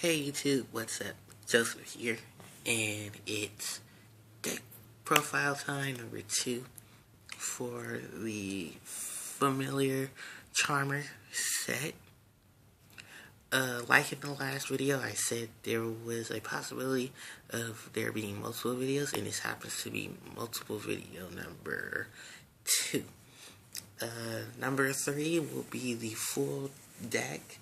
Hey YouTube, what's up? Joseph here, and it's deck profile time number 2 for the Familiar Charmer set. Like in the last video, I said there was a possibility of there being multiple videos, and this happens to be multiple video number 2. Number 3 will be the full deck.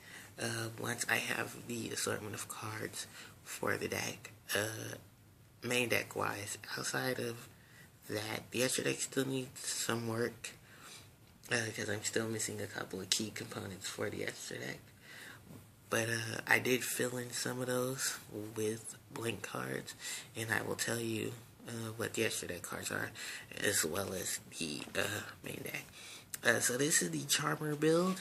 Once I have the assortment of cards for the deck, main deck wise. Outside of that, the extra deck still needs some work because I'm still missing a couple of key components for the extra deck. But I did fill in some of those with blank cards, and I will tell you what the extra deck cards are, as well as the main deck. So this is the Charmer build.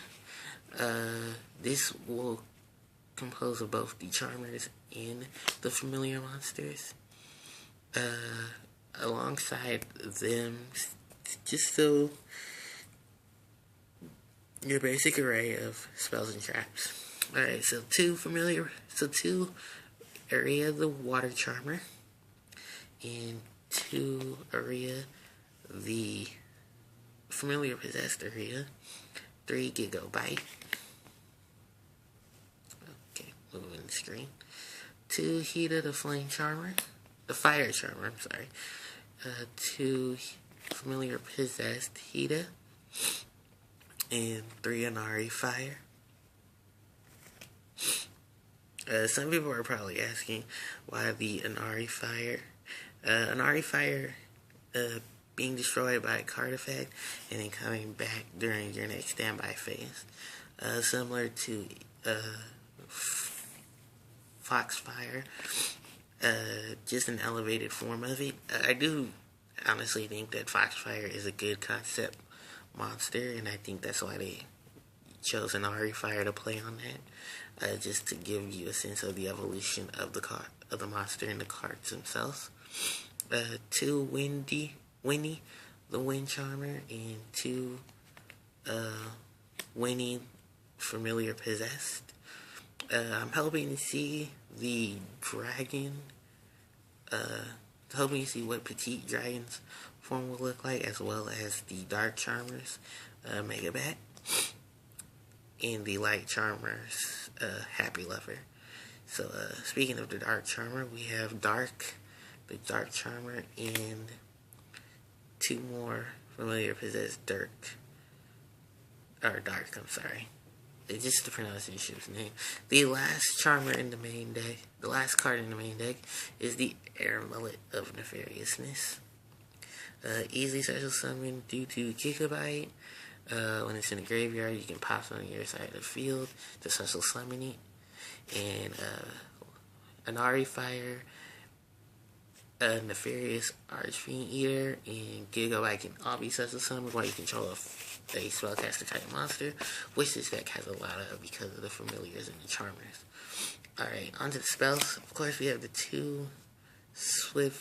This will compose of both the Charmers and the Familiar monsters. Alongside them, just so your basic array of spells and traps. Alright, so 2 Aria the Water Charmer, and 2 Aria the Familiar Possessed Aria, 3 Gigabyte. Okay, moving the screen. 2 Hida the Flame Charmer, the Fire Charmer, I'm sorry. 2 Familiar Possessed Hida, and 3 Inari Fire. Some people are probably asking why the Inari Fire. Inari Fire being destroyed by a card effect and then coming back during your next standby phase. Similar to Foxfire, just an elevated form of it. I do honestly think that Foxfire is a good concept monster, and I think that's why they chose Inari Fire to play on that. Just to give you a sense of the evolution of the monster and the cards themselves. 2 Winnie the Wind Charmer, and 2 Winnie Familiar Possessed. I'm hoping to see the dragon, hoping to see what Petite Dragon's form will look like, as well as the Dark Charmer's Mega Bat, and the Light Charmer's Happy Lover. So, speaking of the Dark Charmer, we have the Dark Charmer, and 2 more Familiar Possessed Dark, I'm sorry. It's just the pronunciation of his name. The last Charmer in the main deck, the last card in the main deck, is the Amulet of Nefariousness. Easy special summon due to Gigabyte. When it's in the graveyard, you can pop it on your side of the field to special summon it. And Inari Fire, Nefarious Archfiend Eater, and Gigabyte can all be special summoned while you control a spellcaster type monster, which this deck has a lot of because of the Familiars and the Charmers. Alright, onto the spells. Of course, we have the 2 the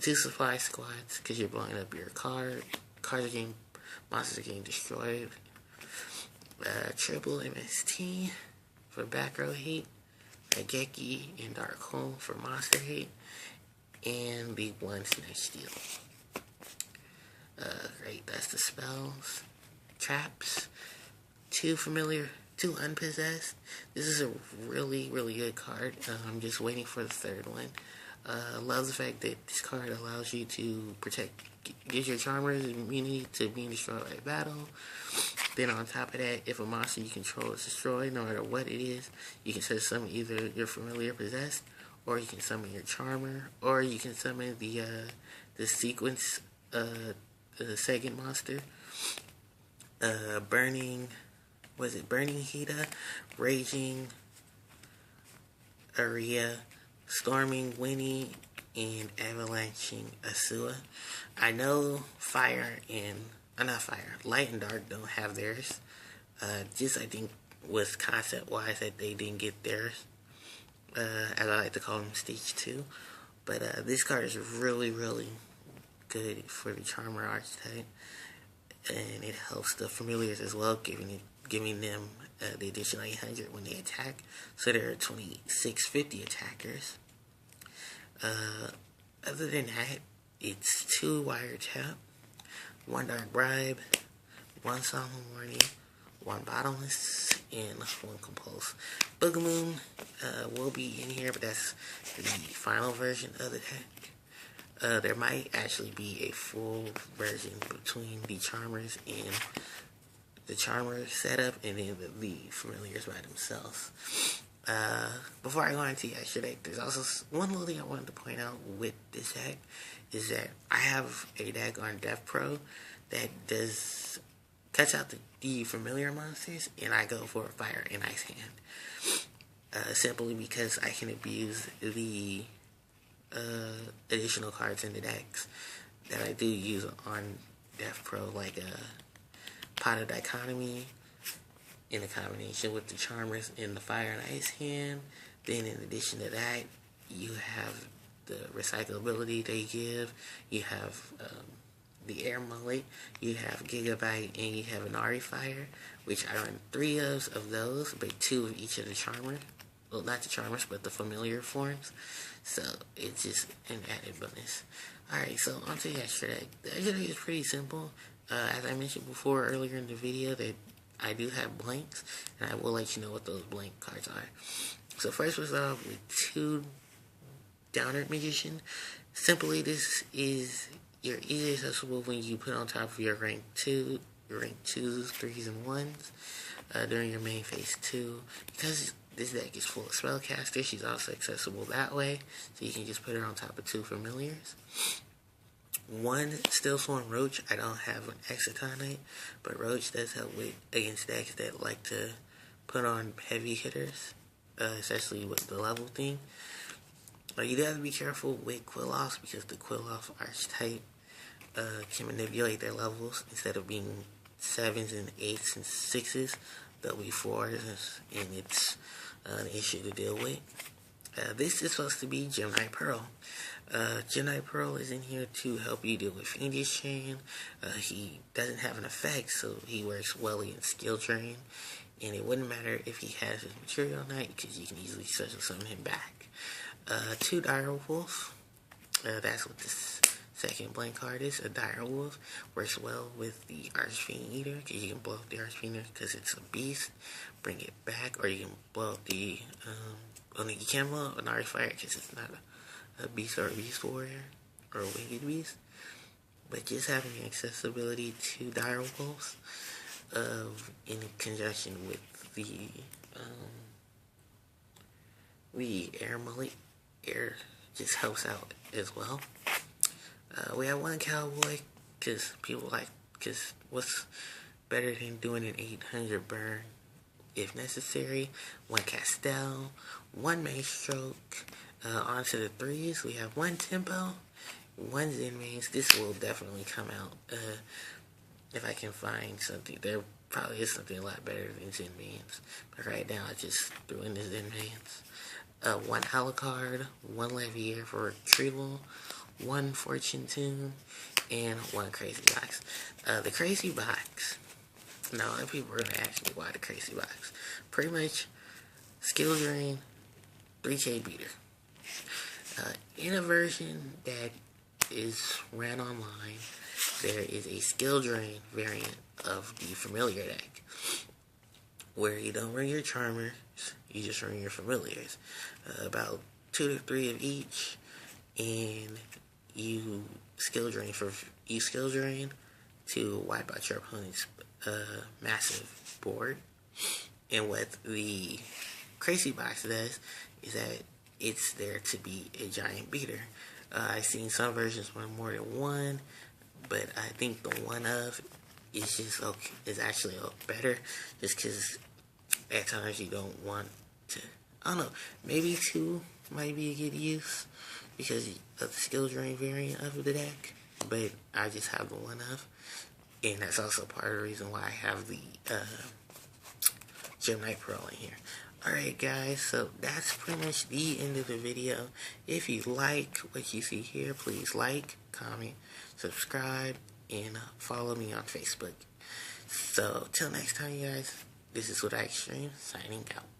2 supply squads, because you're blowing up your cards are getting, monsters are getting destroyed. Triple MST for back row hate, Raigeki and Dark Hole for monster hate, and the 1 Snatch Steal. Great, that's the spells. Traps, 2 Unpossessed. This is a really, really good card. I'm just waiting for the 3rd one. Love the fact that this card allows you to gives your Charmers immunity to being destroyed by battle. Then on top of that, if a monster you control is destroyed, no matter what it is, you can summon either your Familiar Possessed, or you can summon your Charmer, or you can summon the sequence, the second monster. Burning Hida, Raging Aria, Storming Winnie, and Avalanching Asua. I know Light and Dark don't have theirs. I think was concept wise that they didn't get theirs. As I like to call them, Stage 2. But this card is really, really good for the Charmer archetype, and it helps the Familiars as well, giving it giving them the additional 800 when they attack. So there are 2650 attackers. Other than that, it's 2 wiretap, 1 dark bribe, 1 solemn warning, 1 bottomless, and 1 compulse. Boogamoon will be in here, but that's the final version of the deck. There might actually be a full version between the Charmers and the Charmer setup, and then the familiars by themselves. Before I go into the extra deck, there's also one little thing I wanted to point out with this deck, is that I have a deck on Death Pro that cuts out the familiar monsters, and I go for a Fire and Ice Hand. Simply because I can abuse the additional cards in the decks that I do use on Death Pro, like Pot of Dichotomy, in a combination with the Charmers and the Fire and Ice Hand. Then in addition to that, you have the recyclability they give, you have the Air Mullet, you have Gigabyte, and you have an Ari Fire, which I run 3 of those, but 2 of each of the Charmers. Well, not the Charmers, but the familiar forms. So it's just an added bonus. Alright, so onto the extra deck. The extra deck is pretty simple. As I mentioned before earlier in the video, that I do have blanks, and I will let you know what those blank cards are. So first we'll start off with 2 Downer Magician. Simply, this is your easily accessible when you put on top of your rank 2, your rank 2s, 3s, and 1s during your main phase 2. Because this deck is full of spellcasters, she's also accessible that way, so you can just put her on top of 2 familiars. 1 Stillsworn Roach. I don't have an Exotonite, but Roach does help against decks that like to put on heavy hitters, especially with the level thing. You do have to be careful with Quilloths, because the Quilloth archetype can manipulate their levels. Instead of being 7s and 8s and 6s, they'll be 4s, and it's an issue to deal with. This is supposed to be Gemini Pearl. Gemini Pearl is in here to help you deal with Fiendish Chain. He doesn't have an effect, so he works well against Skill Drain. And it wouldn't matter if he has his Material Knight, because you can easily special summon him back. 2 Dire Wolf. That's what this second blank card is. A Dire Wolf works well with the Archfiend Eater, because you can blow up the Archfiend because it's a beast, bring it back, or you can blow up the you can blow up an Archfire because it's not a beast or a beast warrior or a winged beast. But just having the accessibility to Dire Wolves in conjunction with the Air Mullet, Air just helps out as well. We have 1 Cowboy, because what's better than doing an 800 burn if necessary. 1 Castell, 1 Maestroke. On to the 3s, we have 1 Tempo, 1 Zenmaines. This will definitely come out if I can find something. There probably is something a lot better than Zenmaines, but right now I just threw in the Zenmaines. 1 Alucard, 1 Levier for retrieval, 1 Fortune Tune, and 1 Crazy Box. The Crazy Box. Now, people are going to ask me why the Crazy Box. Pretty much, Skill Drain, 3K beater. In a version that is ran online, there is a Skill Drain variant of the familiar deck, where you don't run your Charmers, you just run your familiars. About 2 to 3 of each, and you skill drain to wipe out your opponent's massive board. And what the Crazy Box does is that it's there to be a giant beater. I've seen some versions run more than 1, but I think the 1 of is just okay, is actually better, just because at times you don't want to. I don't know, maybe 2 might be a good use because of the skill drain variant of the deck, but I just have the 1 of, and that's also part of the reason why I have the Gemini Pearl in here. Alright guys, so that's pretty much the end of the video. If you like what you see here, please like, comment, subscribe, and follow me on Facebook. So, till next time you guys, This is What I Extreme, signing out.